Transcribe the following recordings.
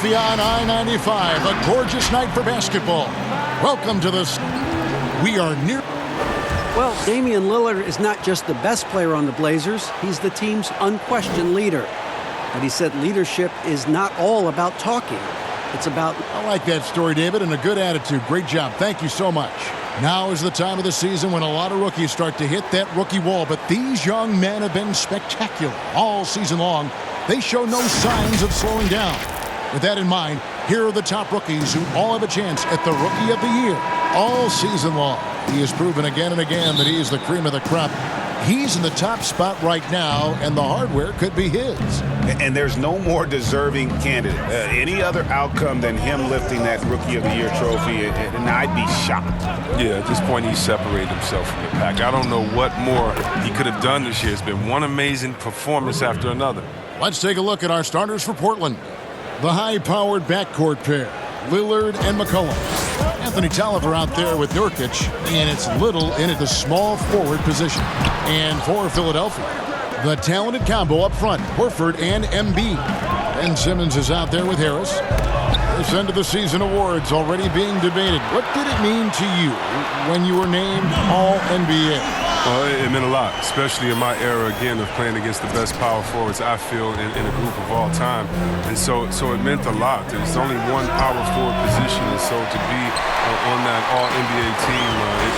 Philadelphia on I-95. A gorgeous night for basketball. Welcome to this. We are near. Well, Damian Lillard is not just the best player on the Blazers. He's the team's unquestioned leader. But he said leadership is not all about talking. It's about... I like that story, David, and a good attitude. Great job. Thank you so much. Now is the time of the season when a lot of rookies start to hit that rookie wall, but these young men have been spectacular all season long. They show no signs of slowing down. With that in mind, here are the top rookies who all have a chance at the Rookie of the Year all season long. He has proven again and again that he is the cream of the crop. He's in the top spot right now, and the hardware could be his. And there's no more deserving candidate. Any other outcome than him lifting that Rookie of the Year trophy, and I'd be shocked. Yeah, at this point, he separated himself from the pack. I don't know what more he could have done this year. It's been one amazing performance after another. Let's take a look at our starters for Portland. The high-powered backcourt pair, Lillard and McCollum. Anthony Tolliver out there with Nurkic, and it's Little in at the small forward position. And for Philadelphia, the talented combo up front, Horford and Embiid. Ben Simmons is out there with Harris. This end of the season awards already being debated. What did it mean to you when you were named All-NBA? Well, it meant a lot, especially in my era, again, of playing against the best power forwards, I feel, in a group of all time. And so it meant a lot. There's only one power forward position, and so to be on that All-NBA team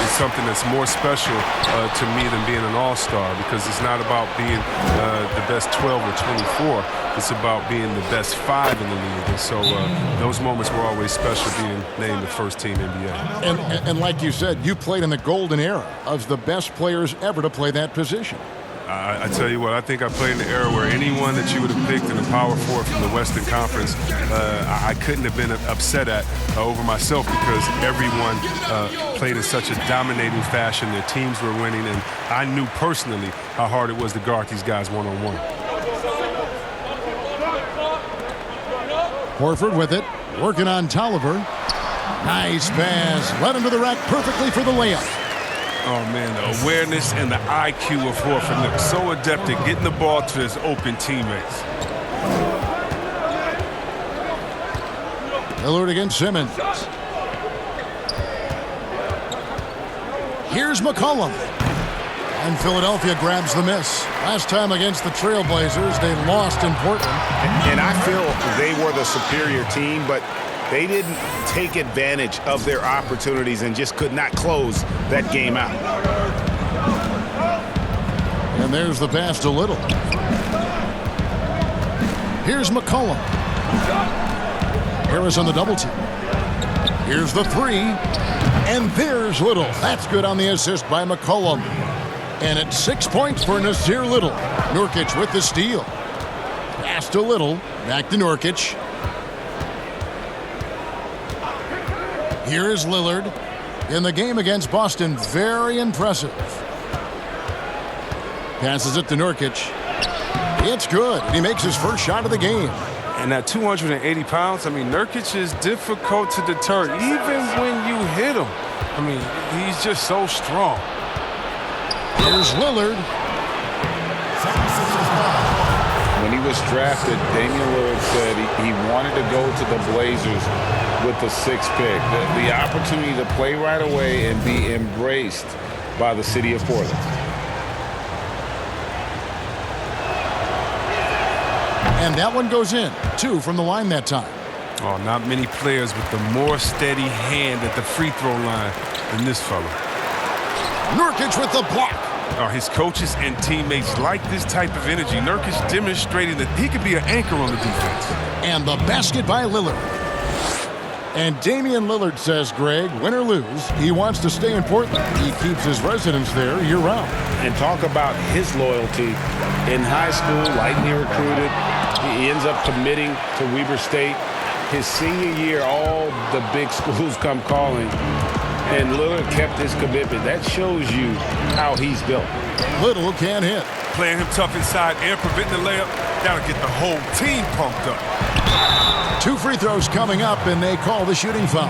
is something that's more special to me than being an All-Star, because it's not about being the best 12 or 24. It's about being the best 5 in the league. And so those moments were always special, being named the first team NBA. And like you said, you played in the golden era of the best players ever to play that position. I tell you what, I think I played in the era where anyone that you would have picked in the power forward from the Western Conference, I couldn't have been upset at over myself, because everyone played in such a dominating fashion. Their teams were winning, and I knew personally how hard it was to guard these guys one-on-one. Horford with it, working on Tolliver. Nice pass, led him to the rack perfectly for the layup. Oh, man, the awareness and the IQ of Horford look so adept at getting the ball to his open teammates. Lillard against Simmons. Here's McCollum. And Philadelphia grabs the miss. Last time against the Trailblazers, they lost in Portland. And I feel they were the superior team, but they didn't take advantage of their opportunities and just could not close that game out. And there's the pass to Little. Here's McCollum. Harris on the double team. Here's the three. And there's Little. That's good on the assist by McCollum. And it's 6 points for Nasir Little. Nurkic with the steal. Pass to Little. Back to Nurkic. Here is Lillard. In the game against Boston, very impressive. Passes it to Nurkic. It's good. He makes his first shot of the game. And at 280 pounds, I mean, Nurkic is difficult to deter, even when you hit him. I mean, he's just so strong. Here's Lillard. When he was drafted, Damian Lillard said he wanted to go to the Blazers with the 6th pick. The opportunity to play right away and be embraced by the city of Portland. And that one goes in. 2 from the line that time. Oh, not many players with the more steady hand at the free throw line than this fella. Nurkic with the block. His coaches and teammates like this type of energy. Nurkic demonstrating that he could be an anchor on the defense. And the basket by Lillard. And Damian Lillard says, Greg, win or lose, he wants to stay in Portland. He keeps his residence there year-round. And talk about his loyalty. In high school, lightly recruited, he ends up committing to Weber State. His senior year, all the big schools come calling. And Lillard kept his commitment. That shows you how he's built. Little can't hit. Playing him tough inside and preventing the layup, that'll get the whole team pumped up. 2 free throws coming up, and they call the shooting foul.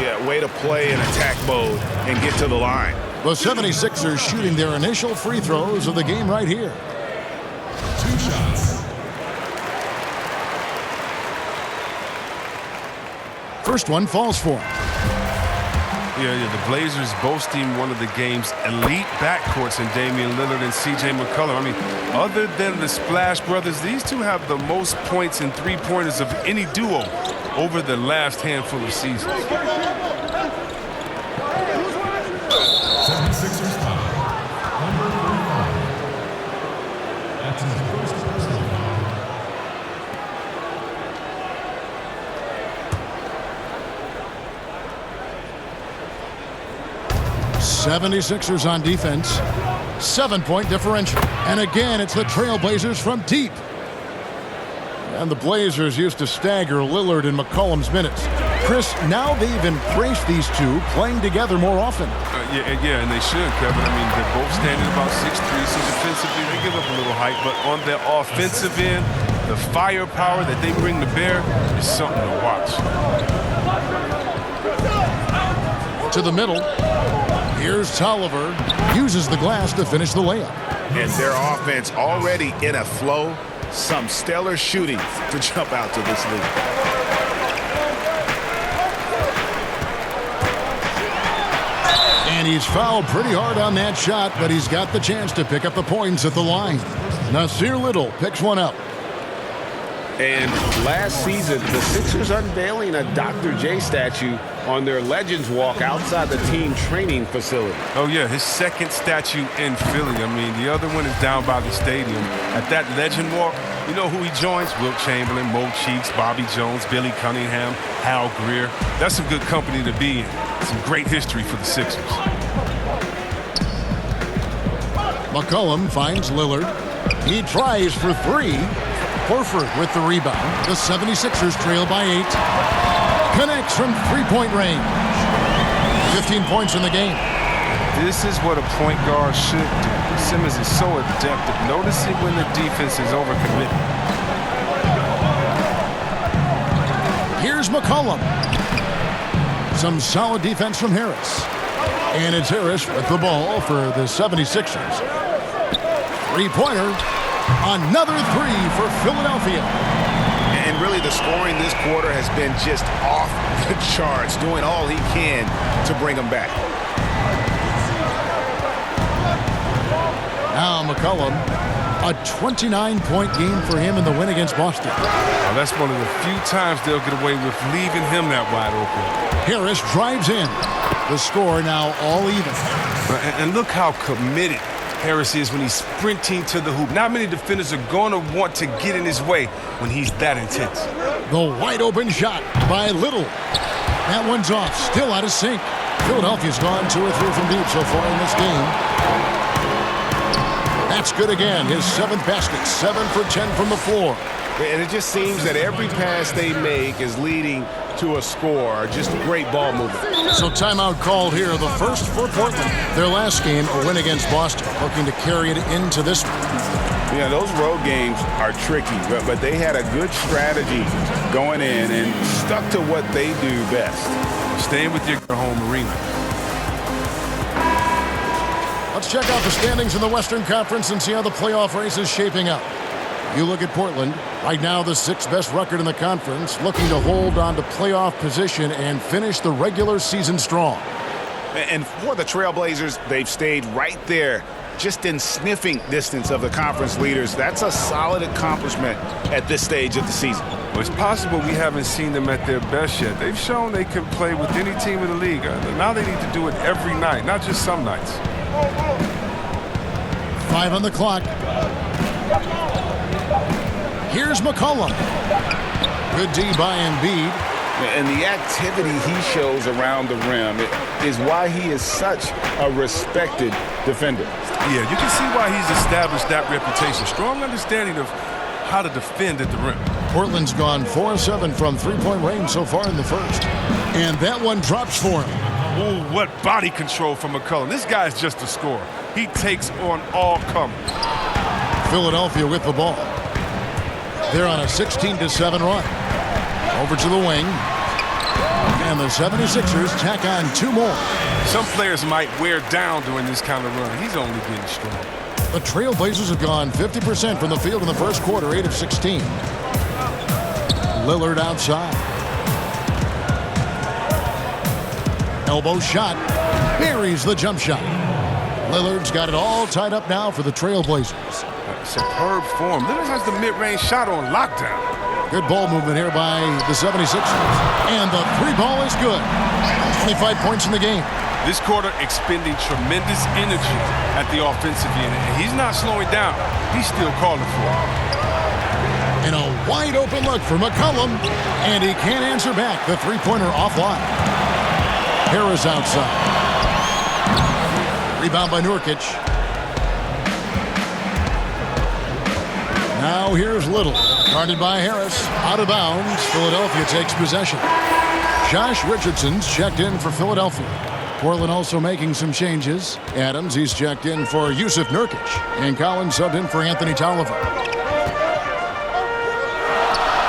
Yeah, way to play in attack mode and get to the line. The 76ers shooting their initial free throws of the game right here. 2 shots. first one falls for him. Yeah, the Blazers boasting one of the game's elite backcourts in Damian Lillard and C.J. McCollum. I mean, other than the Splash Brothers, these two have the most points and three-pointers of any duo over the last handful of seasons. 76ers foul. Number 45. That's his first personal foul. 76ers on defense. 7-point differential. And again, it's the Trailblazers from deep. And the Blazers used to stagger Lillard and McCollum's minutes. Chris, now they've embraced these two playing together more often. Yeah, and they should, Kevin. I mean, they're both standing about 6'3", so defensively they give up a little height. But on their offensive end, the firepower that they bring to bear is something to watch. To the middle. Here's Tolliver. Uses the glass to finish the layup. And their offense already in a flow. Some stellar shooting to jump out to this lead. And he's fouled pretty hard on that shot, but he's got the chance to pick up the points at the line. Nasir Little picks one up. And last season, the Sixers unveiling a Dr. J statue on their Legends Walk outside the team training facility. Oh, yeah, his second statue in Philly. I mean, the other one is down by the stadium. At that Legend Walk, you know who he joins? Wilt Chamberlain, Mo Cheeks, Bobby Jones, Billy Cunningham, Hal Greer. That's some good company to be in. Some great history for the Sixers. McCollum finds Lillard. He tries for three. Horford with the rebound. The 76ers trail by 8. Connects from three-point range. 15 points in the game. This is what a point guard should do. Simmons is so adept at noticing when the defense is overcommitted. Here's McCollum. Some solid defense from Harris. And it's Harris with the ball for the 76ers. Three-pointer. Another three for Philadelphia. And really the scoring this quarter has been just off the charts, doing all he can to bring them back. Now McCollum, a 29-point game for him in the win against Boston. Now, that's one of the few times they'll get away with leaving him that wide open. Harris drives in. The score now all even. And look how committed Harris is when he's sprinting to the hoop. Not many defenders are going to want to get in his way when he's that intense. The wide open shot by Little. That one's off, still out of sync. Philadelphia's gone 2 or 3 from deep so far in this game. That's good again. His 7th basket, 7 for 10 from the floor. And it just seems that every pass they make is leading to a score. Just great ball movement. So timeout called here. The first for Portland. Their last game, a win against Boston. Looking to carry it into this one. Yeah, those road games are tricky, but they had a good strategy going in and stuck to what they do best. Staying with your home arena. Let's check out the standings in the Western Conference and see how the playoff race is shaping up. You look at Portland, right now the 6th best record in the conference, looking to hold on to playoff position and finish the regular season strong. And for the Trailblazers, they've stayed right there, just in sniffing distance of the conference leaders. That's a solid accomplishment at this stage of the season. Well, it's possible we haven't seen them at their best yet. They've shown they can play with any team in the league. Now they need to do it every night, not just some nights. 5 on the clock. Here's McCollum. Good D by Embiid. And the activity he shows around the rim is why he is such a respected defender. Yeah, you can see why he's established that reputation. Strong understanding of how to defend at the rim. Portland's gone 4-7 from three-point range so far in the first. And that one drops for him. Ooh, what body control from McCollum. This guy's just a scorer. He takes on all comers. Philadelphia with the ball. They're on a 16-7 run. Over to the wing. And the 76ers tack on 2 more. Some players might wear down during this kind of run. He's only getting strong. The Trailblazers have gone 50% from the field in the first quarter, 8 of 16. Lillard outside. Elbow shot. Buries the jump shot. Lillard's got it all tied up now for the Trailblazers. Superb form. Lillard has the mid-range shot on lockdown. Good ball movement here by the 76ers. And the three ball is good. 25 points in the game. This quarter expending tremendous energy at the offensive end. And he's not slowing down. He's still calling for it. And a wide open look for McCollum. And he can't answer back. The three-pointer offline. Harris outside. Rebound by Nurkic. Now here's Little. Guarded by Harris. Out of bounds. Philadelphia takes possession. Josh Richardson's checked in for Philadelphia. Portland also making some changes. Adams, he's checked in for Yusuf Nurkic. And Collins subbed in for Anthony Tolliver.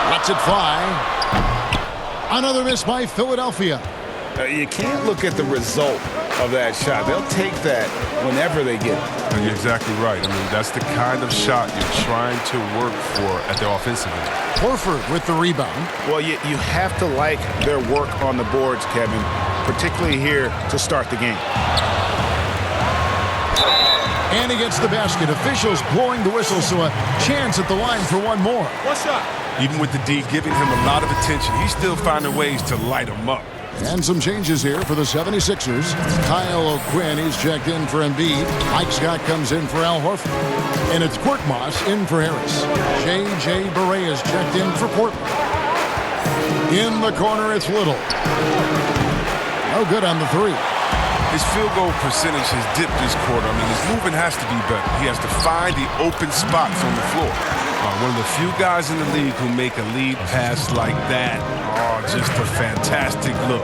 Lets it fly. Another miss by Philadelphia. You can't look at the result of that shot. They'll take that whenever they get it. You're exactly right. I mean, that's the kind of shot you're trying to work for at the offensive end. Horford with the rebound. Well, you have to like their work on the boards, Kevin, particularly here to start the game. And he gets the basket. Officials blowing the whistle, so a chance at the line for one more. What's up? Even with the D giving him a lot of attention, he's still finding ways to light him up. And some changes here for the 76ers. Kyle O'Quinn, he's checked in for Embiid. Mike Scott comes in for Al Horford. And it's Korkmaz in for Harris. J.J. Barea is checked in for Portland. In the corner, it's Little. No good on the three. His field goal percentage has dipped this quarter. I mean, his movement has to be better. He has to find the open spots on the floor. One of the few guys in the league who make a lead pass like that. Oh, just a fantastic look.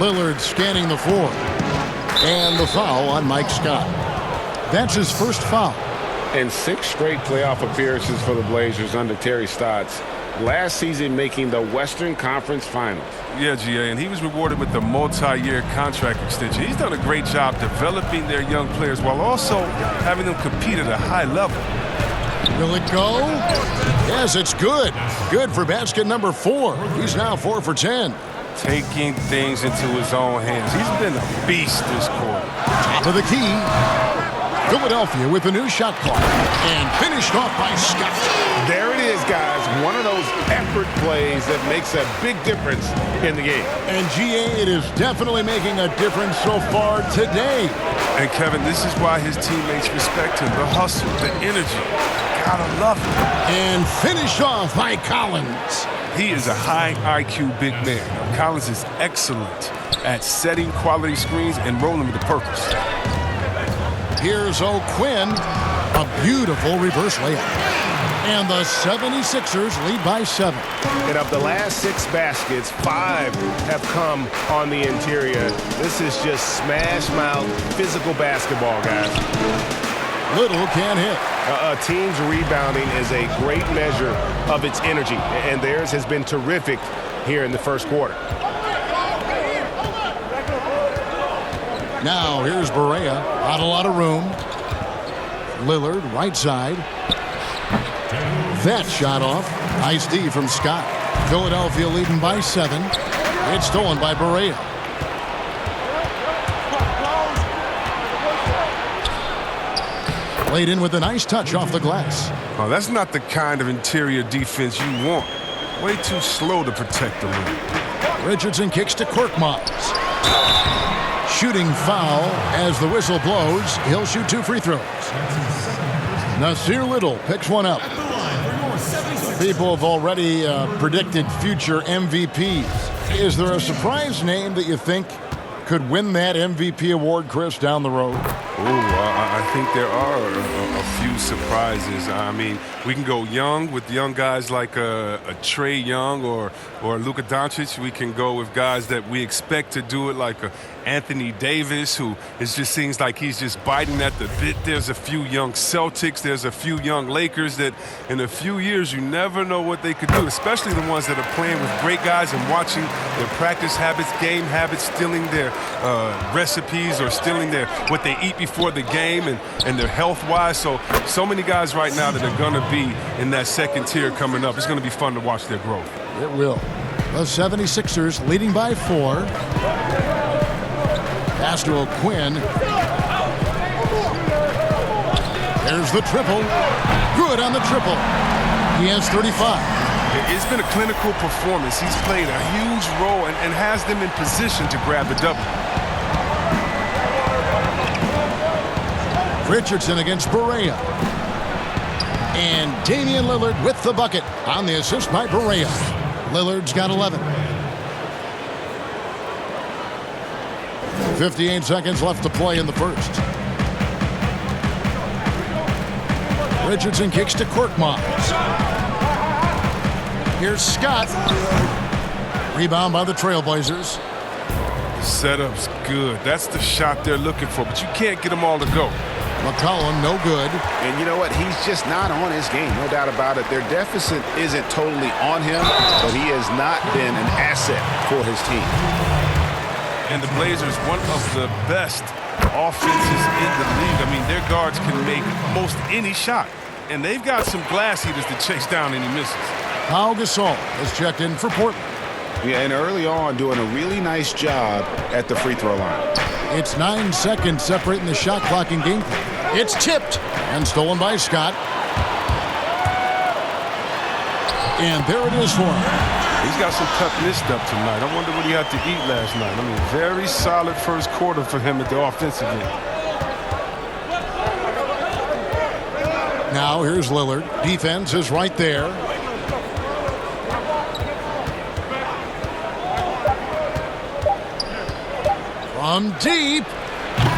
Lillard scanning the floor. And the foul on Mike Scott. That's his first foul. And 6 straight playoff appearances for the Blazers under Terry Stotts. Last season making the Western Conference Finals. Yeah, GA, and he was rewarded with a multi-year contract extension. He's done a great job developing their young players while also having them compete at a high level. Will it go? Yes, it's good. Good for basket number 4. He's now 4 for 10. Taking things into his own hands. He's been a beast this quarter. Top of the key. Philadelphia with a new shot clock. And finished off by Scott. There it is, guys. One of those effort plays that makes a big difference in the game. And GA, it is definitely making a difference so far today. And Kevin, this is why his teammates respect him. The hustle, the energy. Gotta love it. And finished off by Collins. He is a high IQ big man. Collins is excellent at setting quality screens and rolling with a purpose. Here's O'Quinn. A beautiful reverse layup. And the 76ers lead by 7. And of the last 6 baskets, 5 have come on the interior. This is just smash-mouth physical basketball, guys. Little can't hit. A team's rebounding is a great measure of its energy, and theirs has been terrific here in the first quarter. Now here's Barea. Not a lot of room. Lillard, right side. That shot off. Nice D from Scott. Philadelphia leading by 7. It's stolen by Barea. Played in with a nice touch off the glass. Oh, that's not the kind of interior defense you want. Way too slow to protect the rim. Richardson kicks to Korkmaz. Shooting foul as the whistle blows. He'll shoot 2 free throws. Nasir Little picks one up. People have already predicted future MVPs. Is there a surprise name that you think could win that MVP award, Chris, down the road? I think there are a few surprises. I mean, we can go young with young guys like a Trae Young or Luka Doncic. We can go with guys that we expect to do it like Anthony Davis, who it just seems like he's just biting at the bit. There's a few young Celtics. There's a few young Lakers that in a few years you never know what they could do, especially the ones that are playing with great guys and watching their practice habits, game habits, stealing their recipes or stealing what they eat before the game and their health-wise. So many guys right now that are going to be in that second tier coming up. It's going to be fun to watch their growth. It will. The 76ers leading by 4. Pass to O'Quinn. There's the triple. Good on the triple. He has 35. It's been a clinical performance. He's played a huge role and has them in position to grab the double. Richardson against Barea. And Damian Lillard with the bucket on the assist by Barea. Lillard's got 11. 58 seconds left to play in the first. Richardson kicks to Korkmaz. Here's Scott. Rebound by the Trailblazers. The setup's good. That's the shot they're looking for, but you can't get them all to go. McCollum, no good. And you know what? He's just not on his game. No doubt about it. Their deficit isn't totally on him, but he has not been an asset for his team. And the Blazers, one of the best offenses in the league. I mean, their guards can make most any shot. And they've got some glass heaters to chase down any misses. Pau Gasol has checked in for Portland. Yeah, and early on, doing a really nice job at the free throw line. It's 9 seconds separating the shot clock and gameplay. It's tipped and stolen by Scott. And there it is for him. He's got some toughness up tonight. I wonder what he had to eat last night. I mean, very solid first quarter for him at the offensive end. Now here's Lillard. Defense is right there. From deep.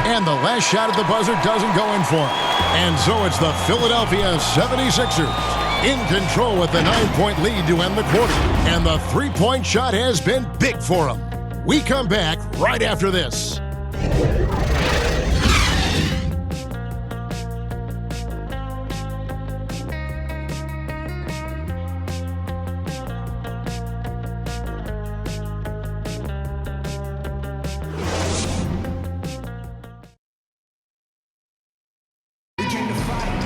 And the last shot at the buzzer doesn't go in for him. And so it's the Philadelphia 76ers in control with the 9-point lead to end the quarter. And the three-point shot has been big for them. We come back right after this.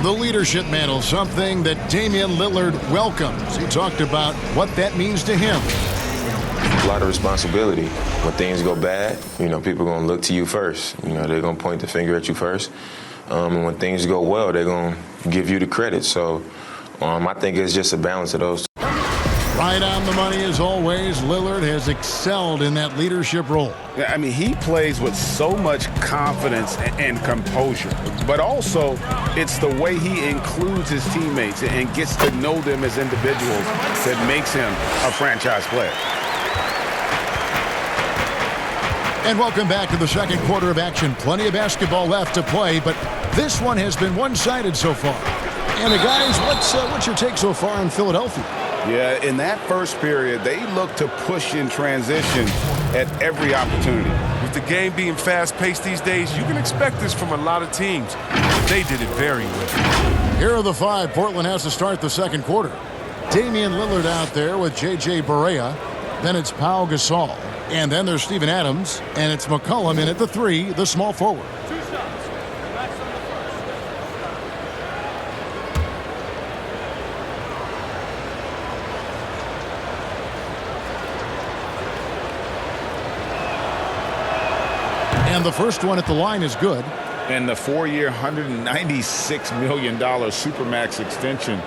The leadership mantle, something that Damian Lillard welcomes. He talked about what that means to him. A lot of responsibility. When things go bad, people are going to look to you first. They're going to point the finger at you first. And when things go well, they're going to give you the credit. So I think it's just a balance of those two. Right on the money as always. Lillard has excelled in that leadership role. I mean, he plays with so much confidence and composure, but also it's the way he includes his teammates and gets to know them as individuals that makes him a franchise player. And welcome back to the second quarter of action. Plenty of basketball left to play, but this one has been one-sided so far. And guys, what's your take so far on Philadelphia? Yeah, in that first period, they looked to push in transition at every opportunity. With the game being fast-paced these days, you can expect this from a lot of teams. They did it very well. Here are the 5 Portland has to start the second quarter. Damian Lillard out there with J.J. Barea. Then it's Pau Gasol. And then there's Steven Adams. And it's McCollum in at the 3, the small forward. And the first one at the line is good. And the 4-year, $196 million Supermax extension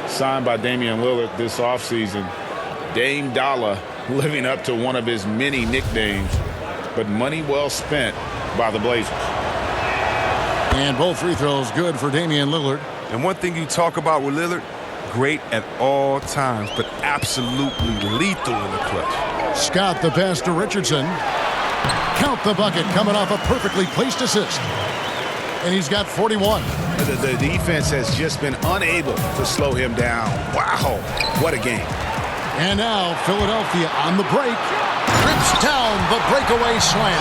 signed by Damian Lillard this offseason. Dame Dollar living up to one of his many nicknames, but money well spent by the Blazers. And both free throws good for Damian Lillard. And one thing you talk about with Lillard, great at all times, but absolutely lethal in the clutch. Scott the pass to Richardson. Count the bucket coming off a perfectly placed assist. And he's got 41. The defense has just been unable to slow him down. Wow, what a game. And now Philadelphia on the break. Rips down the breakaway slam.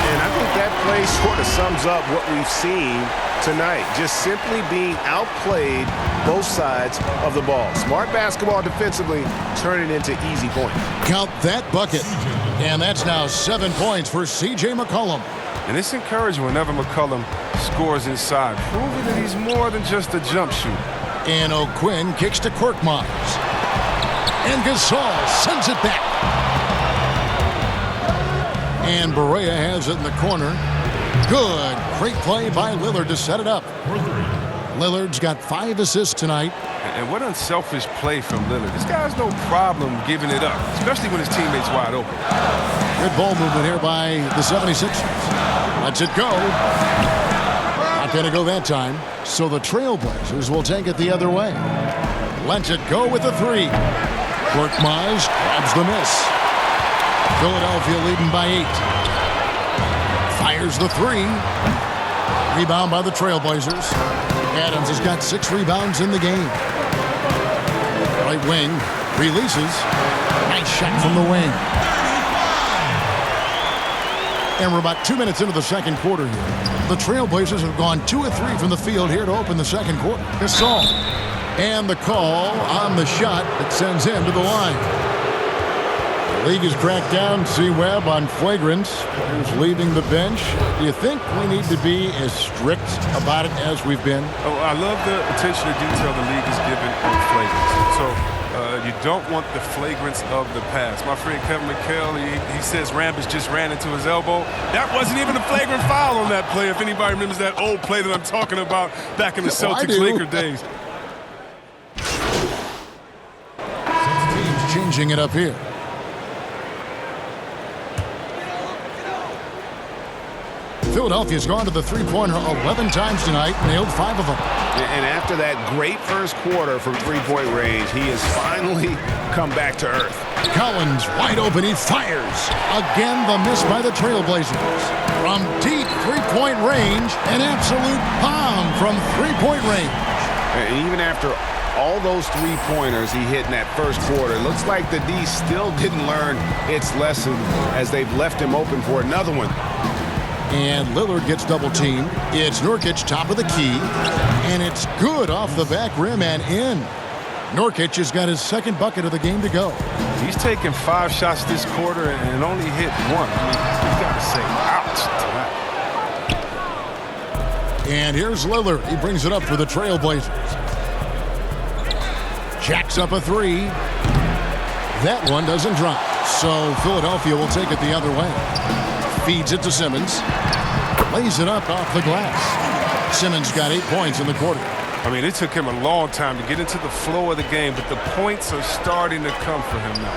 And I think that play sort of sums up what we've seen tonight. Just simply being outplayed both sides of the ball. Smart basketball defensively, turning into easy points. Count that bucket. And that's now 7 points for C.J. McCollum. And it's encouraging whenever McCollum scores inside, proving that he's more than just a jump shooter. And O'Quinn kicks to Korkmaz. And Gasol sends it back. And Berea has it in the corner. Good. Great play by Lillard to set it up. Lillard's got 5 assists tonight. And what unselfish play from Lillard. This guy has no problem giving it up, especially when his teammate's wide open. Good ball movement here by the 76ers. Lets it go. Not going to go that time. So the Trailblazers will take it the other way. Lets it go with the 3. Korkmaz grabs the miss. Philadelphia leading by 8. Fires the 3. Rebound by the Trailblazers. Adams has got 6 rebounds in the game. Right wing releases. Nice shot from the wing. And we're about 2 minutes into the second quarter here. The Trailblazers have gone 2 of 3 from the field here to open the second quarter. Gasol. And the call on the shot that sends him to the line. The league has cracked down C-Webb on flagrants. Who's leaving the bench? Do you think we need to be as strict about it as we've been? Oh, I love the attention to detail the league is given on flagrants. So you don't want the flagrants of the past. My friend Kevin McHale, he says Rambis just ran into his elbow. That wasn't even a flagrant foul on that play, if anybody remembers that old play that I'm talking about back in the Celtics-Laker days. Teams changing it up here. Philadelphia's gone to the three-pointer 11 times tonight, nailed 5 of them. And after that great first quarter from three-point range, he has finally come back to earth. Collins wide open, he fires. Again, the miss by the Trailblazers. From deep three-point range, an absolute bomb from three-point range. And even after all those three-pointers he hit in that first quarter, it looks like the D still didn't learn its lesson as they've left him open for another one. And Lillard gets double-teamed. It's Nurkic, top of the key. And it's good off the back rim and in. Nurkic has got his second bucket of the game to go. He's taken 5 shots this quarter and only hit 1. I mean, you got to say, ouch to that. And here's Lillard. He brings it up for the Trailblazers. Jacks up a 3. That one doesn't drop. So Philadelphia will take it the other way. Feeds it to Simmons. Lays it up off the glass. Simmons got 8 points in the quarter. I mean, it took him a long time to get into the flow of the game, but the points are starting to come for him now.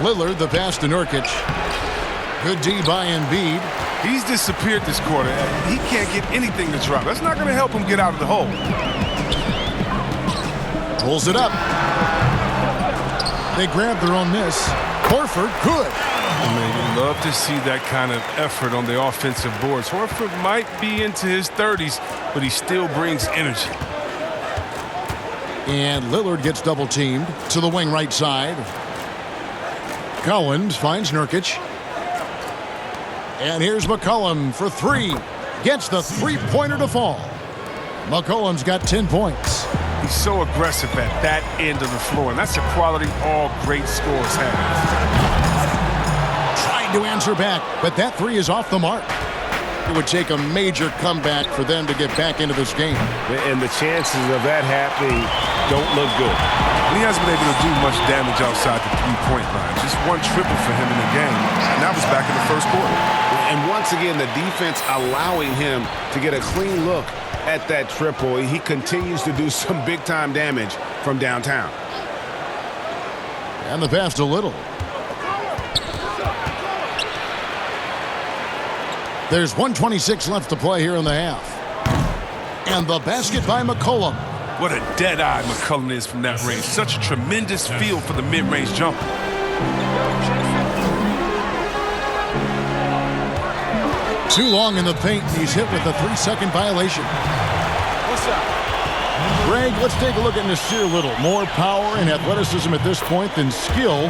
Lillard, the pass to Nurkic. Good D by Embiid. He's disappeared this quarter. He can't get anything to drop. That's not going to help him get out of the hole. Pulls it up. They grab their own miss. Horford, good. I mean, you love to see that kind of effort on the offensive boards. Horford might be into his 30s, but he still brings energy. And Lillard gets double-teamed to the wing right side. Collins finds Nurkic. And here's McCollum for 3. Gets the three-pointer to fall. McCollum's got 10 points. He's so aggressive at that end of the floor, and that's a quality all great scorers have. To answer back, but that 3 is off the mark. It would take a major comeback for them to get back into this game. And the chances of that happening don't look good. He hasn't been able to do much damage outside the three-point line. Just 1 triple for him in the game, and that was back in the first quarter. And once again, the defense allowing him to get a clean look at that triple. He continues to do some big-time damage from downtown. And the pass to Little. There's 1:26 left to play here in the half. And the basket by McCollum. What a dead-eye McCollum is from that range. Such a tremendous feel for the mid-range jumper. Too long in the paint. He's hit with a 3-second violation. What's up? Greg, let's take a look at Nasir Little. More power and athleticism at this point than skill,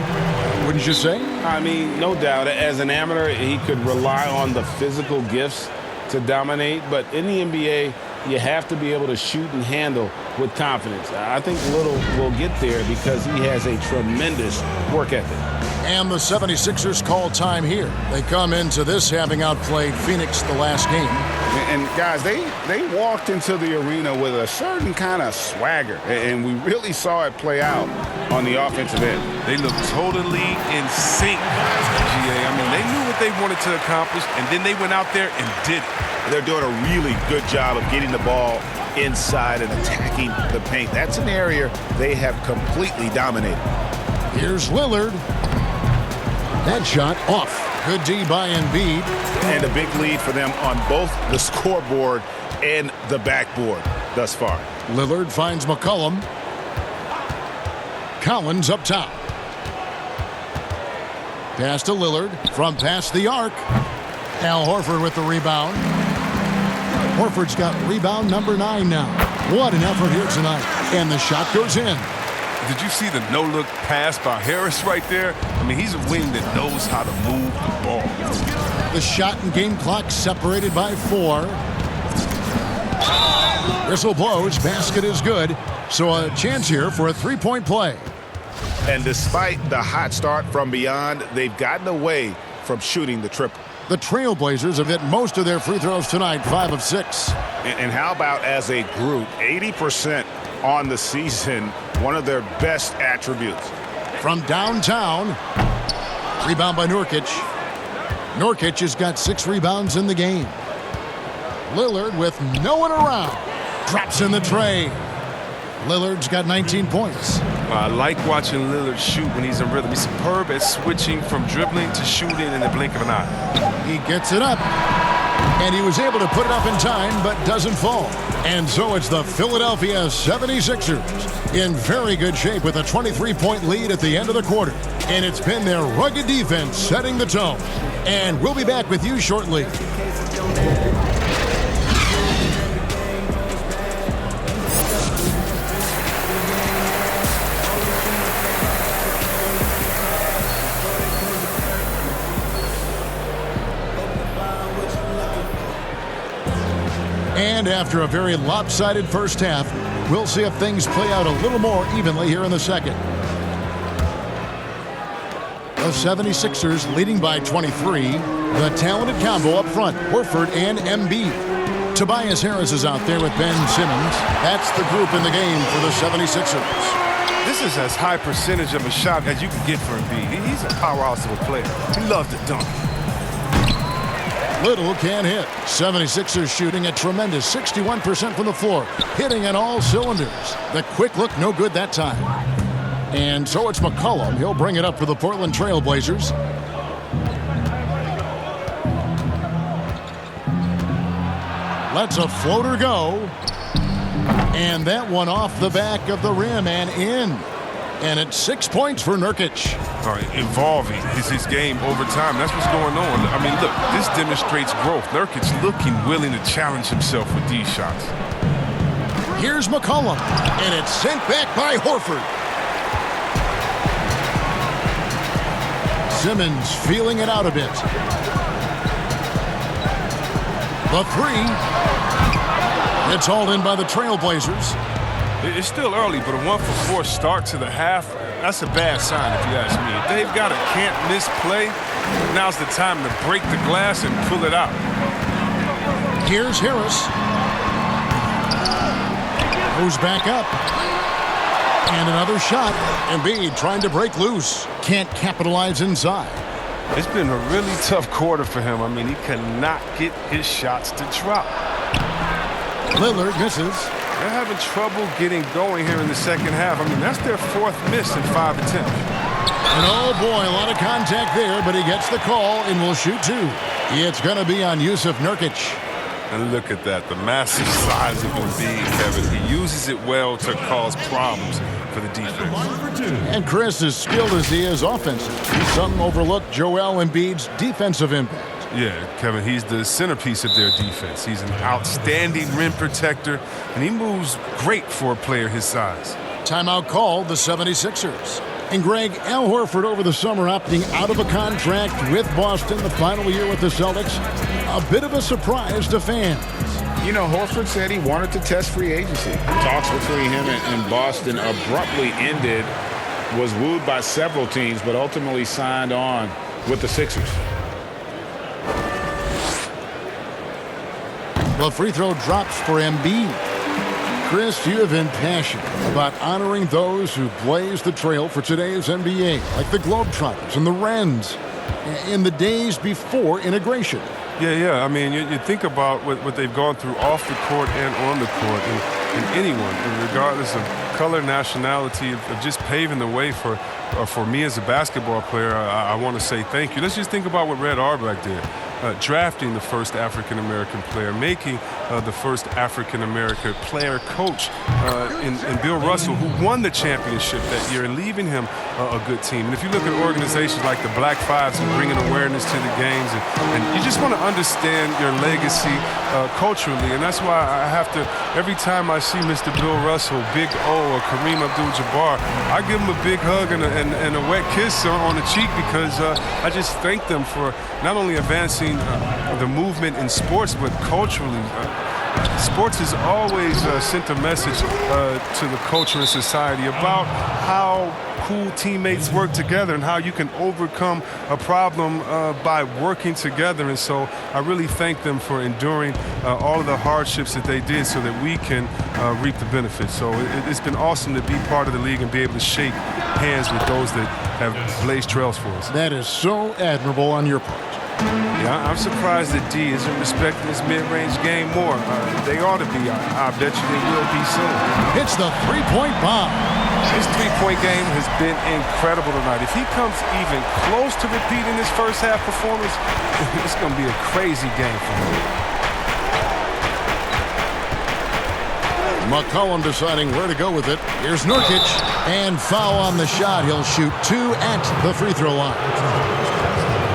wouldn't you say? I mean, no doubt. As an amateur, he could rely on the physical gifts to dominate. But in the NBA, you have to be able to shoot and handle with confidence. I think Little will get there because he has a tremendous work ethic. And the 76ers call time here. They come into this having outplayed Phoenix the last game. And guys, they walked into the arena with a certain kind of swagger, and we really saw it play out on the offensive end. They looked totally in sync, GA. I mean, they knew what they wanted to accomplish, and then they went out there and did it. They're doing a really good job of getting the ball inside and attacking the paint. That's an area they have completely dominated. Here's Lillard. That shot off. Good D by Embiid. And a big lead for them on both the scoreboard and the backboard thus far. Lillard finds McCollum. Collins up top. Pass to Lillard from past the arc. Al Horford with the rebound. Horford's got rebound number 9 now. What an effort here tonight. And the shot goes in. Did you see the no-look pass by Harris right there? I mean, he's a wing that knows how to move the ball. The shot and game clock separated by 4. Whistle blows. Basket is good. So a chance here for a three-point play. And despite the hot start from beyond, they've gotten away from shooting the triple. The Trailblazers have hit most of their free throws tonight, 5 of 6. And how about as a group, 80% on the season, one of their best attributes. From downtown, rebound by Nurkic. Nurkic has got 6 rebounds in the game. Lillard with no one around. Drops in the tray. Lillard's got 19 points. I like watching Lillard shoot when he's in rhythm. He's superb at switching from dribbling to shooting in the blink of an eye. He gets it up. And he was able to put it up in time, but doesn't fall. And so it's the Philadelphia 76ers in very good shape with a 23-point lead at the end of the quarter. And it's been their rugged defense setting the tone. And we'll be back with you shortly. And after a very lopsided first half, we'll see if things play out a little more evenly here in the second. The 76ers leading by 23. The talented combo up front, Horford and Embiid. Tobias Harris is out there with Ben Simmons. That's the group in the game for the 76ers. This is as high percentage of a shot as you can get for Embiid. He's a powerhouse of a player. He loves to dunk. Little can't hit. 76ers shooting a tremendous 61% from the floor, hitting on all cylinders. The quick look no good that time. And so it's McCollum. He'll bring it up for the Portland Trailblazers. Lets a floater go. And that one off the back of the rim and in. And it's 6 points for Nurkic. All right, evolving is his game over time. That's what's going on. I mean, look, this demonstrates growth. Nurkic looking willing to challenge himself with these shots. Here's McCollum, and it's sent back by Horford. Simmons feeling it out a bit. The 3. It's hauled in by the Trailblazers. It's still early, but a 1-for-4 start to the half, that's a bad sign if you ask me. If they've got a can't-miss play, now's the time to break the glass and pull it out. Here's Harris. Goes back up. And another shot. Embiid trying to break loose. Can't capitalize inside. It's been a really tough quarter for him. I mean, he cannot get his shots to drop. Lillard misses. They're having trouble getting going here in the second half. I mean, that's their 4th miss in 5 attempts. And oh boy, a lot of contact there, but he gets the call and will shoot 2. It's going to be on Yusuf Nurkic. And look at that, the massive size of Embiid, Kevin. He uses it well to cause problems for the defense. And Chris, as skilled as he is offensive, he's some overlooked Joel Embiid's defensive impact. Yeah, Kevin, he's the centerpiece of their defense. He's an outstanding rim protector, and he moves great for a player his size. Timeout called the 76ers. And Greg, Al Horford over the summer opting out of a contract with Boston, the final year with the Celtics. A bit of a surprise to fans. You know, Horford said he wanted to test free agency. Talks between him and Boston abruptly ended was wooed by several teams, but ultimately signed on with the Sixers. The free throw drops for Embiid. Chris, you have been passionate about honoring those who blazed the trail for today's NBA, like the Globetrotters and the Wrens, in the days before integration. Yeah. I mean, you think about what they've gone through off the court and on the court, and anyone, and regardless of color, nationality, of just paving the way for me as a basketball player. I want to say thank you. Let's just think about what Red Auerbach did. Drafting the first African-American player, making the first African-American player coach in Bill Russell, who won the championship that year, and leaving him a good team. And if you look at organizations like the Black Fives and bringing awareness to the games, and you just want to understand your legacy culturally, and that's why I have to, every time I see Mr. Bill Russell, Big O, or Kareem Abdul-Jabbar, I give him a big hug and a wet kiss on the cheek, because I just thank them for not only advancing the movement in sports, but culturally. Sports has always sent a message to the culture and society about how cool teammates work together and how you can overcome a problem by working together. And so I really thank them for enduring all of the hardships that they did so that we can reap the benefits. So it's been awesome to be part of the league and be able to shake hands with those that have blazed trails for us. That is so admirable on your part. Yeah, I'm surprised that D isn't respecting this mid-range game more. They ought to be. I bet you they will be soon. It's the three-point bomb. His three-point game has been incredible tonight. If he comes even close to repeating his first-half performance, it's going to be a crazy game for him. McCollum deciding where to go with it. Here's Nurkic, and foul on the shot. He'll shoot 2 at the free throw line.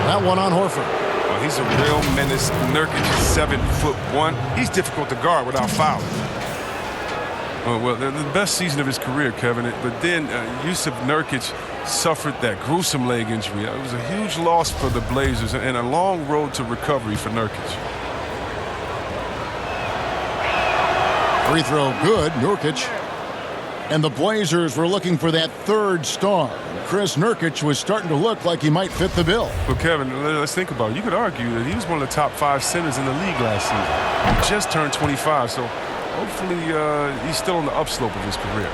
That one on Horford. Well, he's a real menace. Nurkic is 7'1". He's difficult to guard without fouling. Well, the best season of his career, Kevin. But then Yusuf Nurkic suffered that gruesome leg injury. It was a huge loss for the Blazers and a long road to recovery for Nurkic. Free throw good, Nurkic. And the Blazers were looking for that third star. Chris, Nurkic was starting to look like he might fit the bill. Well, Kevin, let's think about it. You could argue that he was one of the top 5 centers in the league last season. He just turned 25, so hopefully he's still on the upslope of his career.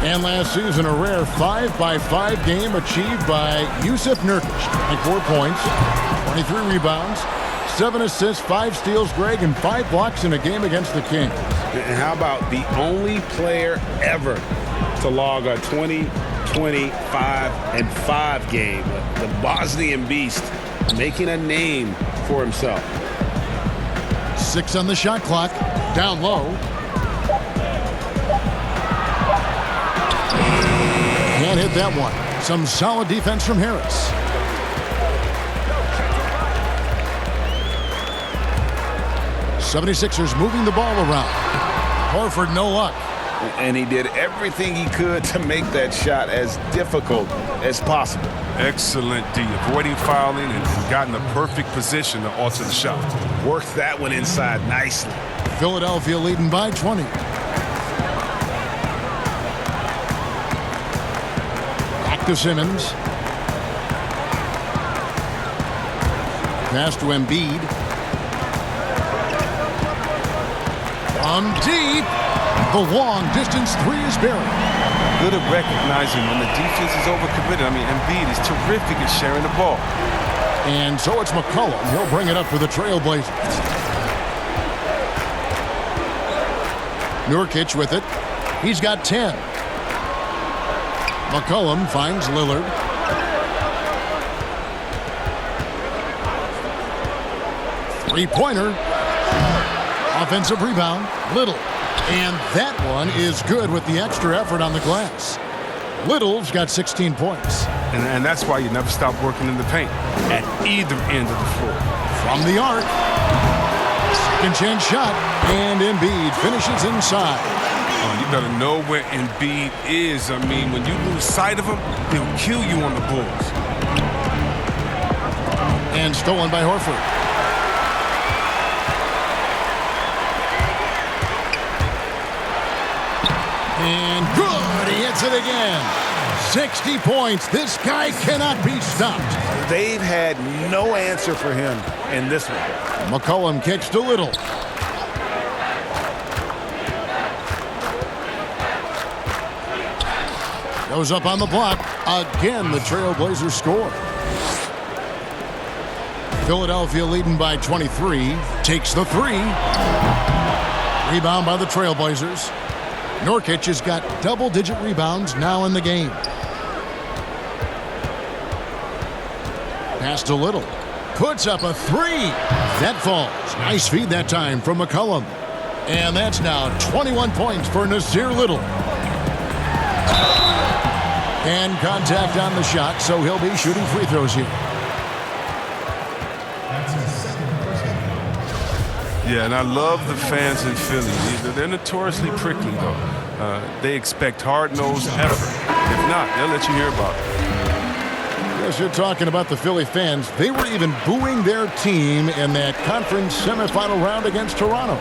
And last season, a rare 5-by-5 game achieved by Yusuf Nurkic. 24 points, 23 rebounds, 7 assists, 5 steals, Greg, and 5 blocks in a game against the Kings. And how about the only player ever to log a 20, 25, and 5 game, the Bosnian Beast, making a name for himself. 6 on the shot clock, down low. Can't hit that one. Some solid defense from Harris. '76ers moving the ball around. Horford, no luck. And he did everything he could to make that shot as difficult as possible. Excellent D, avoiding fouling and got in the perfect position to alter the shot. Worked that one inside nicely. Philadelphia leading by 20. Back to Simmons. Pass to Embiid. From deep. The long-distance 3 is buried. Good at recognizing when the defense is overcommitted. I mean, Embiid is terrific at sharing the ball. And so it's McCollum. He'll bring it up for the Trailblazers. Nurkic with it. He's got 10. McCollum finds Lillard. Three-pointer. Offensive rebound. Little. And that one is good with the extra effort on the glass. Little's got 16 points. And that's why you never stop working in the paint at either end of the floor. From the arc. Second chance shot. And Embiid finishes inside. Oh, you better know where Embiid is. I mean, when you lose sight of him, he'll kill you on the Bulls. And stolen by Horford. And good, he hits it again. 60 points. This guy cannot be stopped. They've had no answer for him in this one. McCollum kicks to Little. Goes up on the block. Again, the Trailblazers score. Philadelphia leading by 23. Takes the three. Rebound by the Trailblazers. Nurkic has got double-digit rebounds now in the game. Pass to Little. Puts up a three. That falls. Nice feed that time from McCollum. And that's now 21 points for Nasir Little. And contact on the shot, so he'll be shooting free throws here. Yeah, and I love the fans in Philly. They're notoriously prickly, though. They expect hard-nosed effort. If not, they'll let you hear about it. Yes, you're talking about the Philly fans. They were even booing their team in that conference semifinal round against Toronto.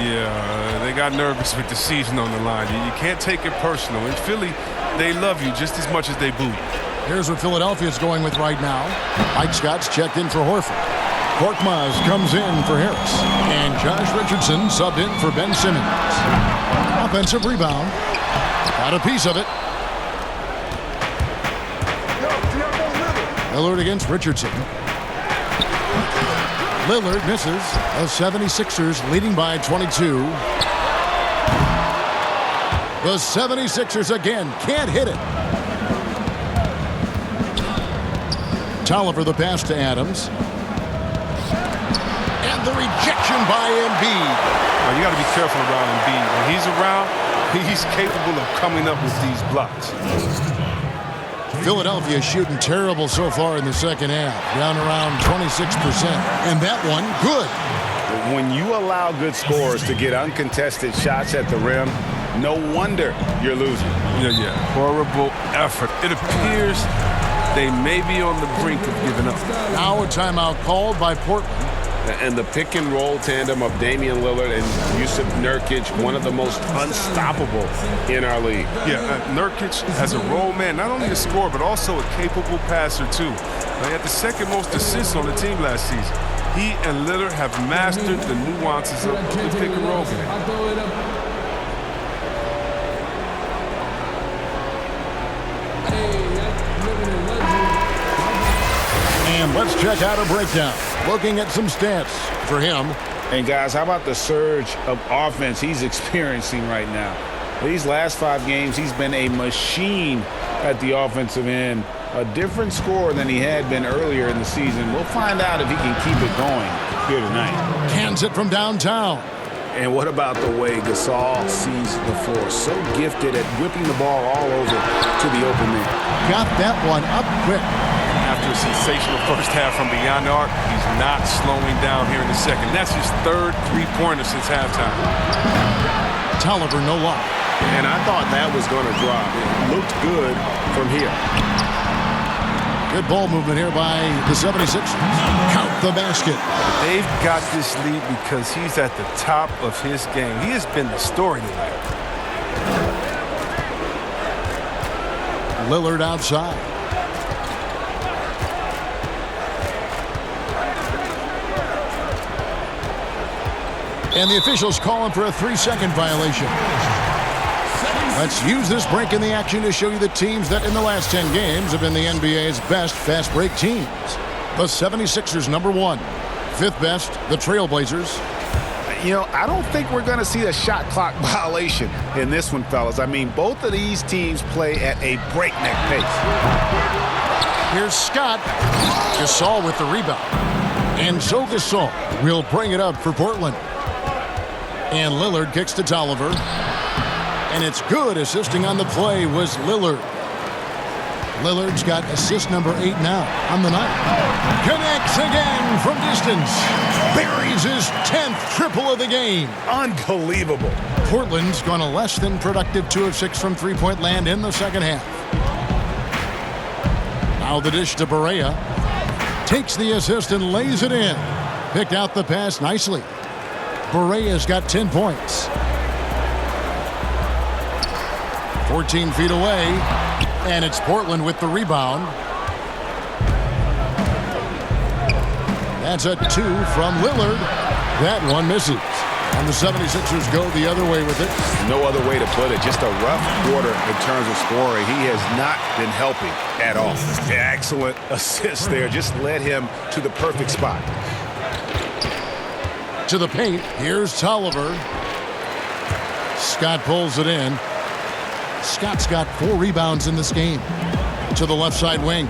Yeah, they got nervous with the season on the line. You can't take it personal. In Philly, they love you just as much as they boo. Here's what Philadelphia's going with right now. Mike Scott's checked in for Horford. Korkmaz comes in for Harris. And Josh Richardson subbed in for Ben Simmons. Offensive rebound. Got a piece of it. Lillard against Richardson. Lillard misses. The 76ers leading by 22. The 76ers again can't hit it. Tolliver the pass to Adams. And the rejection by Embiid. Now, you got to be careful around Embiid. When he's around, he's capable of coming up with these blocks. Philadelphia shooting terrible so far in the second half. Down around 26%. And that one, good. When you allow good scorers to get uncontested shots at the rim, no wonder you're losing. Yeah. Horrible effort. It appears they may be on the brink of giving up. Now a timeout called by Portland. And the pick-and-roll tandem of Damian Lillard and Yusuf Nurkic, one of the most unstoppable in our league. Yeah, Nurkic as a role man, not only a scorer, but also a capable passer, too. He had the second most assists on the team last season. He and Lillard have mastered the nuances of the pick-and-roll game. And let's check out a breakdown. Looking at some stats for him. And guys, how about the surge of offense he's experiencing right now? These last 5 games, he's been a machine at the offensive end. A different scorer than he had been earlier in the season. We'll find out if he can keep it going here tonight. Cans it from downtown. And what about the way Gasol sees the floor? So gifted at whipping the ball all over to the open man. Got that one up quick. After a sensational first half from beyond the arc, he's not slowing down here in the second. That's his third three-pointer since halftime. Tolliver, no luck. And I thought that was going to drop. It looked good from here. Good ball movement here by the 76ers. Count the basket. They've got this lead because he's at the top of his game. He has been the story tonight. Lillard outside. And the officials calling for a 3-second violation. Let's use this break in the action to show you the teams that in the last 10 games have been the NBA's best fast break teams. The 76ers, number 1. 5th best, the Trailblazers. You know, I don't think we're going to see a shot clock violation in this one, fellas. I mean, both of these teams play at a breakneck pace. Here's Scott. Gasol with the rebound. And so Gasol will bring it up for Portland. And Lillard kicks to Tolliver. And it's good. Assisting on the play was Lillard. Lillard's got assist number 8 now on the night. Connects again from distance. Buries his 10th triple of the game. Unbelievable. Portland's gone a less than productive 2 of 6 from three-point land in the second half. Now the dish to Barea. Takes the assist and lays it in. Picked out the pass nicely. Barea's got 10 points. 14 feet away. And it's Portland with the rebound. That's a 2 from Lillard. That one misses. And the 76ers go the other way with it. No other way to put it. Just a rough quarter in terms of scoring. He has not been helping at all. Excellent assist there. Just led him to the perfect spot. To the paint. Here's Tolliver. Scott pulls it in. Scott's got 4 rebounds in this game. To the left side wing.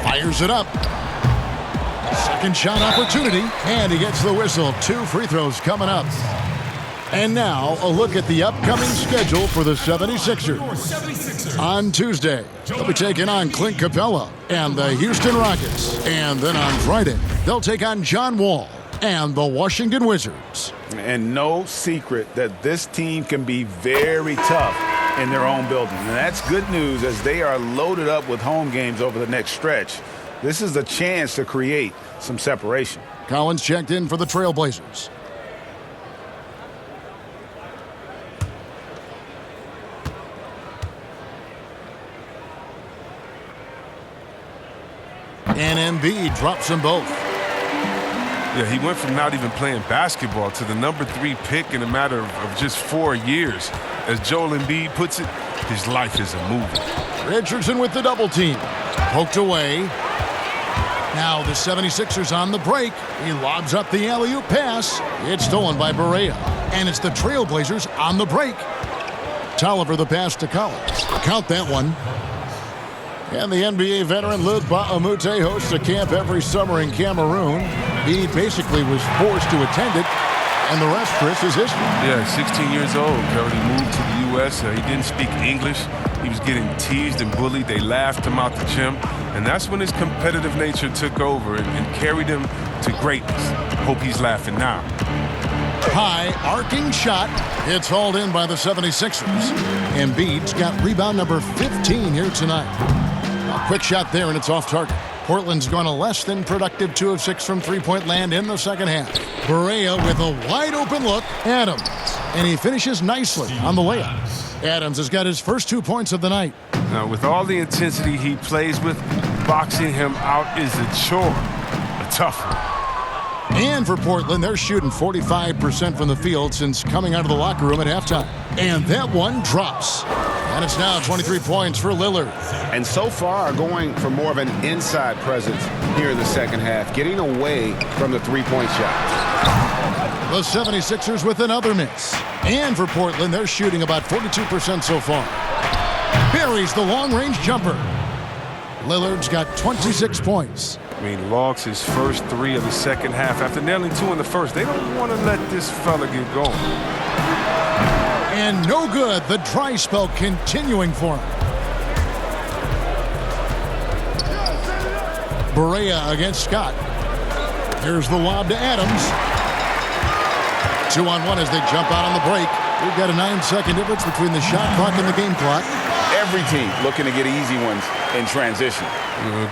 Fires it up. Second shot opportunity, and he gets the whistle. 2 free throws coming up. And now, a look at the upcoming schedule for the 76ers. On Tuesday, they'll be taking on Clint Capella and the Houston Rockets. And then on Friday, they'll take on John Wall and the Washington Wizards. And no secret that this team can be very tough in their own building. And that's good news as they are loaded up with home games over the next stretch. This is a chance to create some separation. Collins checked in for the Trailblazers. And Embiid drops them both. Yeah, he went from not even playing basketball to the number 3 pick in a matter of just 4 years. As Joel Embiid puts it, his life is a movie. Richardson with the double team. Poked away. Now the 76ers on the break. He lobs up the alley-oop pass. It's stolen by Barea. And it's the Trailblazers on the break. Tolliver the pass to Collins. Count that one. And the NBA veteran Lud Ba'amute hosts a camp every summer in Cameroon. He basically was forced to attend it. And the rest, Chris, is history. Yeah, 16 years old. Already moved to the U.S. He didn't speak English. He was getting teased and bullied. They laughed him out the gym. And that's when his competitive nature took over and carried him to greatness. Hope he's laughing now. High arcing shot. It's hauled in by the 76ers. Embiid's got rebound number 15 here tonight. A quick shot there, and it's off target. Portland's gone a less than productive 2 of 6 from three-point land in the second half. Barea with a wide-open look. Adams. And he finishes nicely on the layup. Adams has got his first 2 points of the night. Now, with all the intensity he plays with, boxing him out is a chore. A tough one. And for Portland, they're shooting 45% from the field since coming out of the locker room at halftime. And that one drops. And it's now 23 points for Lillard. And so far going for more of an inside presence here in the second half, getting away from the three-point shot. The 76ers with another miss. And for Portland, they're shooting about 42% so far. Buries the long-range jumper. Lillard's got 26 points. I mean, logs his first 3 of the second half after nailing 2 in the first. They don't want to let this fella get going. And no good. The dry spell continuing for him. Barea against Scott. Here's the lob to Adams. 2-on-1 as they jump out on the break. We've got a 9-second difference between the shot clock and the game clock. Every team looking to get easy ones in transition.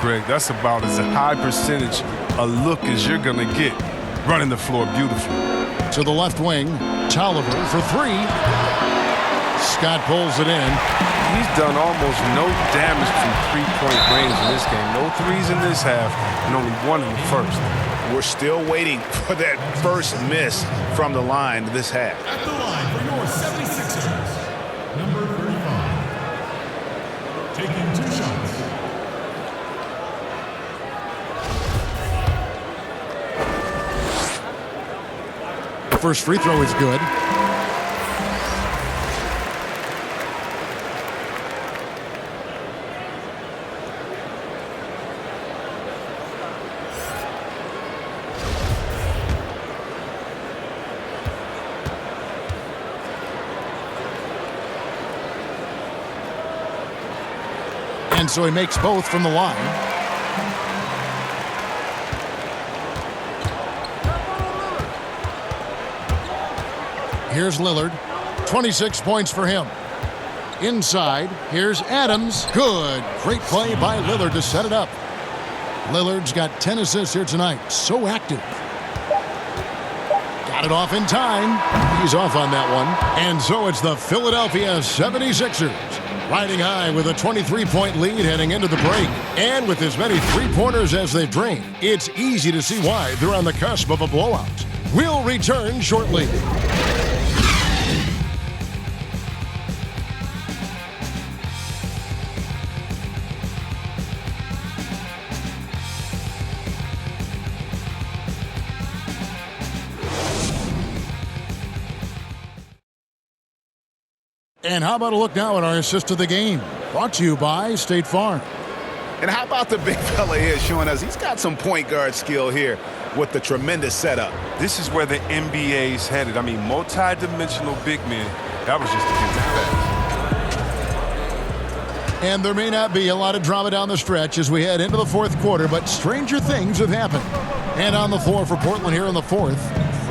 Greg, that's about as a high percentage a look as you're going to get. Running the floor beautifully. To the left wing, Tolliver for 3. Scott pulls it in. He's done almost no damage from three-point range in this game. No threes in this half, and only 1 in the first. We're still waiting for that first miss from the line this half. At the line for your 76ers, number 35. Taking 2 shots. First free throw is good. And so he makes both from the line. Here's Lillard. 26 points for him. Inside, here's Adams. Good. Great play by Lillard to set it up. Lillard's got 10 assists here tonight. So active. Got it off in time. He's off on that one. And so it's the Philadelphia 76ers riding high with a 23-point lead heading into the break. And with as many three-pointers as they've drained, it's easy to see why they're on the cusp of a blowout. We'll return shortly. And how about a look now at our assist of the game? Brought to you by State Farm. And how about the big fella here showing us he's got some point guard skill here with the tremendous setup. This is where the NBA's headed. I mean, multi-dimensional big men. That was just a pass. And there may not be a lot of drama down the stretch as we head into the fourth quarter, but stranger things have happened. And on the floor for Portland here in the fourth,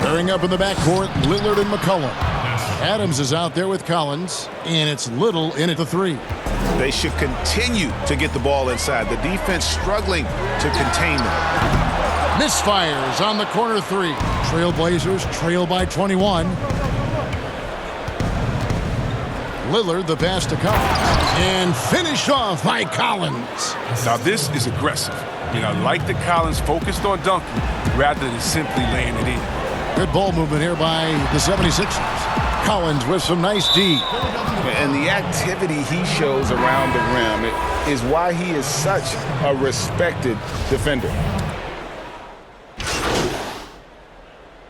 pairing up in the backcourt, Lillard and McCollum. Adams is out there with Collins, and it's Little in at the three. They should continue to get the ball inside. The defense struggling to contain them. Misfires on the corner three. Trailblazers trail by 21. Lillard the pass to Collins. And finished off by Collins. Now this is aggressive. I mean, I like that Collins focused on dunking rather than simply laying it in. Good ball movement here by the 76ers. Collins with some nice D. And the activity he shows around the rim is why he is such a respected defender.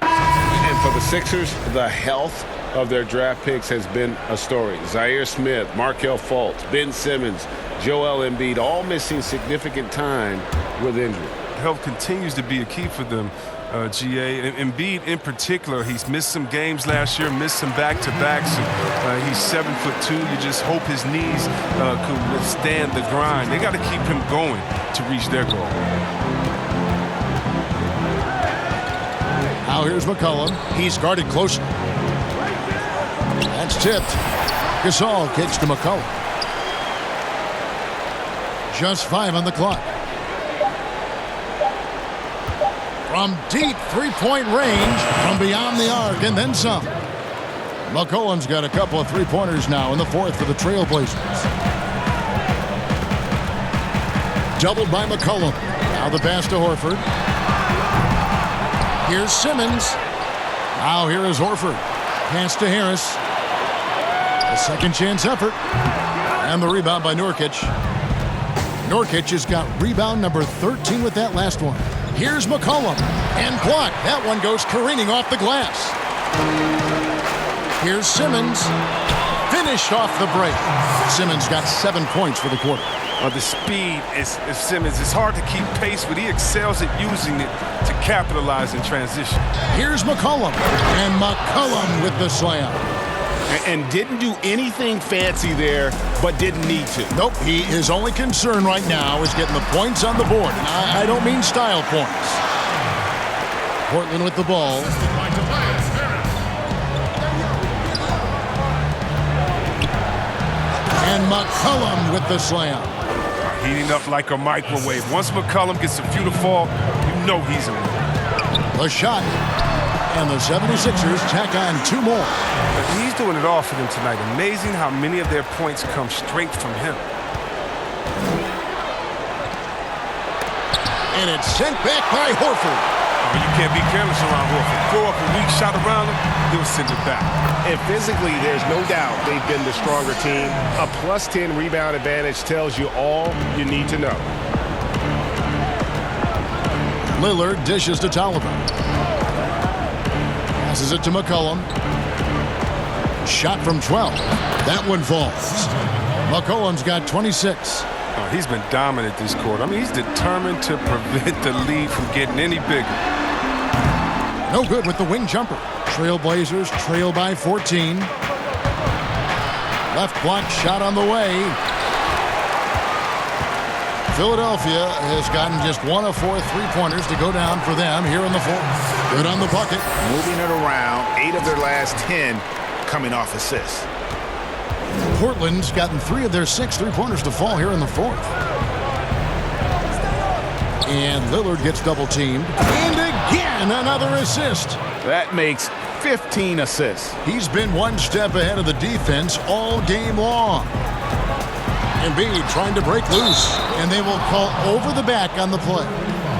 And for the Sixers, the health of their draft picks has been a story. Zaire Smith, Markelle Fultz, Ben Simmons, Joel Embiid, all missing significant time with injury. Health continues to be a key for them. GA. And Embiid in particular, he's missed some games last year, missed some back-to-backs. He's 7'2". You just hope his knees could withstand the grind. They got to keep him going to reach their goal. Now here's McCollum. He's guarded closely. That's tipped. Gasol kicks to McCollum. Just 5 on the clock. From deep three-point range, from beyond the arc, and then some. McCollum's got a couple of three-pointers now in the fourth for the Trailblazers. Doubled by McCollum. Now the pass to Horford. Here's Simmons. Now here is Horford. Pass to Harris. A second chance effort. And the rebound by Nurkic. Nurkic has got rebound number 13 with that last one. Here's McCollum, and blocked. That one goes careening off the glass. Here's Simmons, finished off the break. Simmons got 7 points for the quarter. The speed is Simmons. It's hard to keep pace, but he excels at using it to capitalize in transition. Here's McCollum, and McCollum with the slam. And didn't do anything fancy there, but didn't need to. Nope, his only concern right now is getting the points on the board. And I don't mean style points. Portland with the ball. And McCollum with the slam. Heating up like a microwave. Once McCollum gets a few to fall, you know he's a winner. The shot. And the 76ers tack on 2 more. But he's doing it all for them tonight. Amazing how many of their points come straight from him. And it's sent back by Horford. Oh, you can't be careless around Horford. Throw up a weak shot around him, he'll send it back. And physically, there's no doubt they've been the stronger team. A +10 rebound advantage tells you all you need to know. Lillard dishes to Tolliver. Passes it to McCollum. Shot from 12. That one falls. McCollum's got 26. Oh, he's been dominant this quarter. I mean, he's determined to prevent the lead from getting any bigger. No good with the wing jumper. Trailblazers trail by 14. Left block shot on the way. Philadelphia has gotten just 1 of 4 three-pointers to go down for them here in the fourth. Good on the bucket. Moving it around, 8 of their last 10 coming off assists. Portland's gotten 3 of their 6 three-pointers to fall here in the fourth. And Lillard gets double-teamed. And again, another assist. That makes 15 assists. He's been one step ahead of the defense all game long. Embiid trying to break loose, and they will call over the back on the play.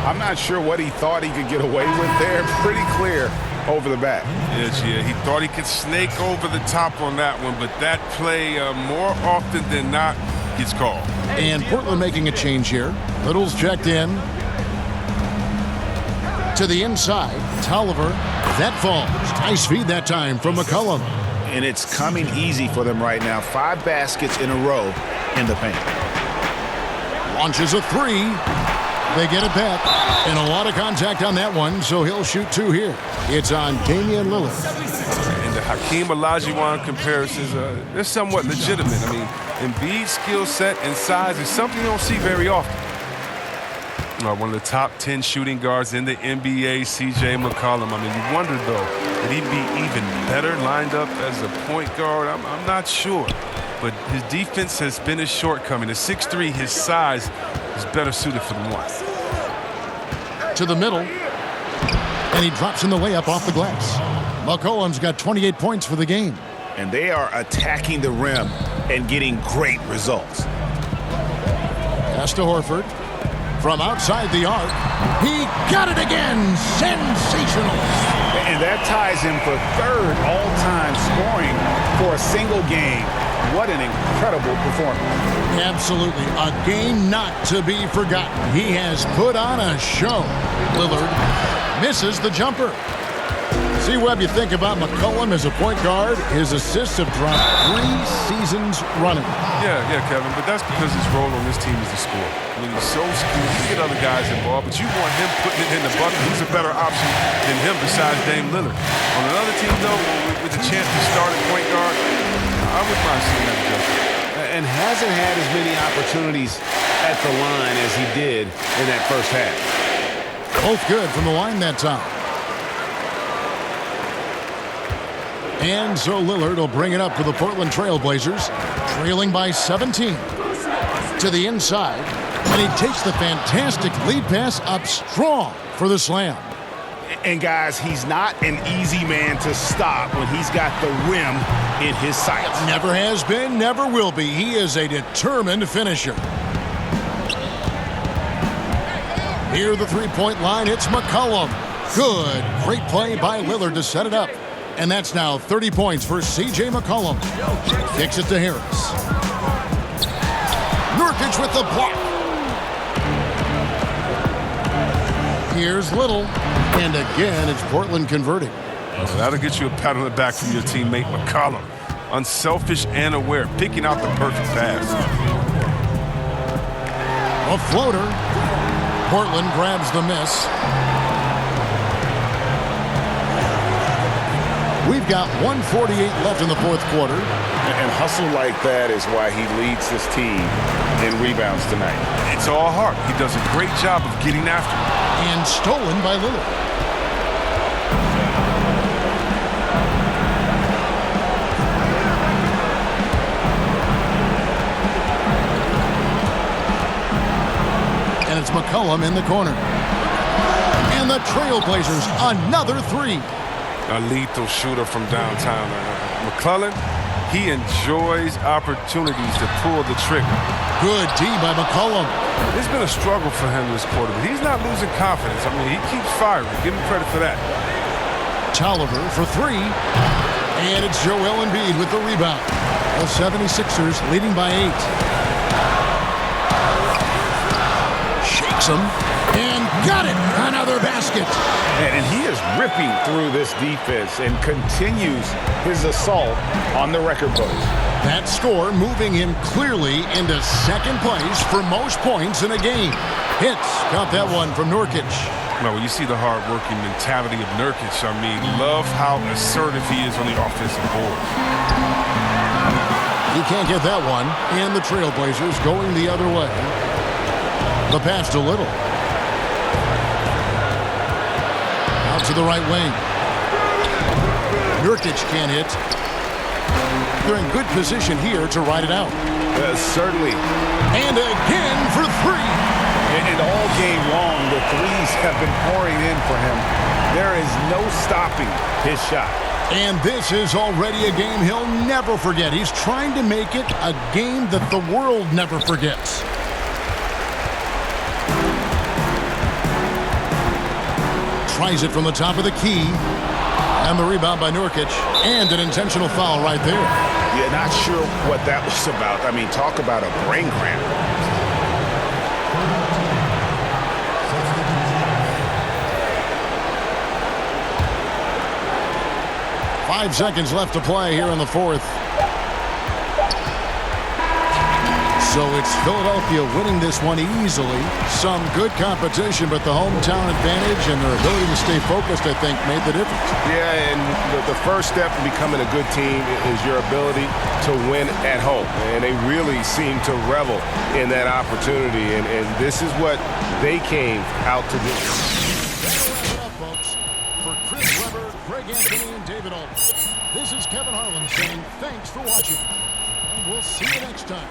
I'm not sure what he thought he could get away with there. Pretty clear over the back. Yes, yeah, he thought he could snake over the top on that one, but that play more often than not gets called. And Portland making a change here. Little's checked in. To the inside, Tolliver. That falls. Nice feed that time from McCollum. And it's coming easy for them right now. 5 baskets in a row in the paint. Launches a 3. They get it back. And a lot of contact on that one, so he'll shoot 2 here. It's on Damian Lillard. And the Hakeem Olajuwon comparisons, they're somewhat legitimate. I mean, Embiid's skill set and size is something you don't see very often. One of the top 10 shooting guards in the NBA, C.J. McCollum. I mean, you wonder, though, would he be even better lined up as a point guard? I'm not sure. But his defense has been his shortcoming. At 6'3", his size is better suited for the one. To the middle. And he drops in the layup off the glass. McCollum's got 28 points for the game. And they are attacking the rim and getting great results. Pass to Horford. From outside the arc, he got it again. Sensational. And that ties him for 3rd all-time scoring for a single game. What an incredible performance. Absolutely. A game not to be forgotten. He has put on a show. Lillard misses the jumper. See what you think about McCollum as a point guard. His assists have dropped 3 seasons running. Yeah, Kevin, but that's because his role on this team is to score. I mean, he's so skilled. You get other guys involved, but you want him putting it in the bucket. He's a better option than him besides Dame Lillard. On another team, though, with the chance to start at point guard, I wouldn't mind seeing that adjustment. And hasn't had as many opportunities at the line as he did in that first half. Both good from the line that time. And so Lillard will bring it up for the Portland Trail Blazers, trailing by 17. To the inside, and he takes the fantastic lead pass up strong for the slam. And guys, he's not an easy man to stop when he's got the rim in his sights. Never has been, never will be. He is a determined finisher. Near the three-point line, it's McCollum. Good. Great play by Lillard to set it up. And that's now 30 points for C.J. McCollum. Kicks it to Harris. Nurkic with the block. Here's Little. And again, it's Portland converting. That'll get you a pat on the back from your teammate McCollum. Unselfish and aware, picking out the perfect pass. A floater. Portland grabs the miss. We've got 1:48 left in the fourth quarter. And hustle like that is why he leads this team in rebounds tonight. It's all heart. He does a great job of getting after it. And stolen by Lillard. And it's McCollum in the corner. And the Trailblazers, another 3. A lethal shooter from downtown. McClellan, he enjoys opportunities to pull the trigger. Good D by McCollum. It's been a struggle for him this quarter, but he's not losing confidence. I mean, he keeps firing. Give him credit for that. Tolliver for 3. And it's Joel Embiid with the rebound. The 76ers leading by 8. Shakes him. And got it. Another basket. And he is ripping through this defense and continues his assault on the record books. That score moving him clearly into second place for most points in a game. Hits. Got that one from Nurkic. Now, when you see the hard-working mentality of Nurkic, I mean, love how assertive he is on the offensive board. He can't get that one. And the Trailblazers going the other way. The pass to Little. Out to the right wing. Nurkic can't hit. They're in good position here to ride it out. Certainly. And again for 3. And all game long, the threes have been pouring in for him. There is no stopping his shot. And this is already a game he'll never forget. He's trying to make it a game that the world never forgets. Tries it from the top of the key. And the rebound by Nurkic. And an intentional foul right there. Yeah, not sure what that was about. I mean, talk about a brain cramp. 5 seconds left to play here in the fourth. So it's Philadelphia winning this one easily. Some good competition, but the hometown advantage and their ability to stay focused, I think, made the difference. Yeah, and the first step to becoming a good team is your ability to win at home. And they really seem to revel in that opportunity. And this is what they came out to do. That'll wrap it up, folks. For Chris Webber, Greg Anthony, and David Alden, this is Kevin Harlan saying thanks for watching. And we'll see you next time.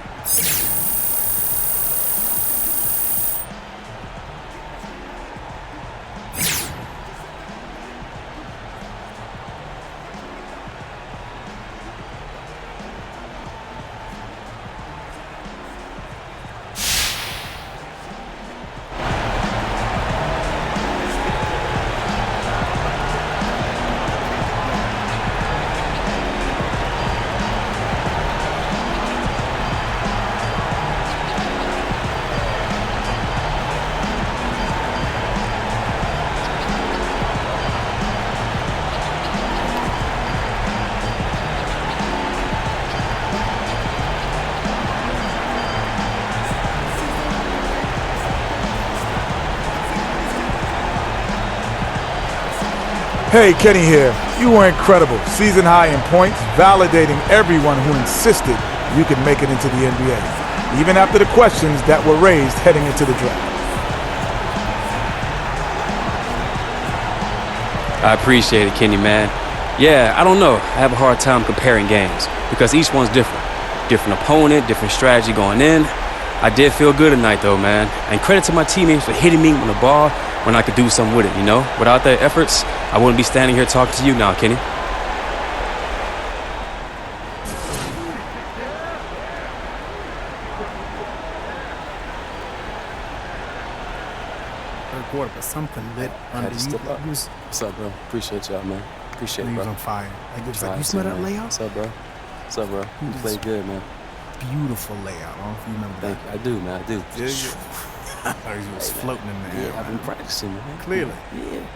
Hey, Kenny here. You were incredible. Season high in points, validating everyone who insisted you could make it into the NBA, even after the questions that were raised heading into the draft. I appreciate it, Kenny, man. Yeah, I don't know. I have a hard time comparing games because each one's different. Different opponent, different strategy going in. I did feel good tonight, though, man. And credit to my teammates for hitting me on the ball when I could do something with it, you know? Without their efforts, I wouldn't be standing here talking to you now, Kenny. Third quarter, but something lit under you. What's up, bro? Appreciate y'all, man. Appreciate it, He bro. was on fire. Like, it was like, you smell that layout? What's up, bro? What's up, bro? You played good, man. Beautiful layout. I don't know if you remember Thank that. you. I do, man. I do. He was floating in the air. Yeah, I've been practicing, man. Clearly. Yeah.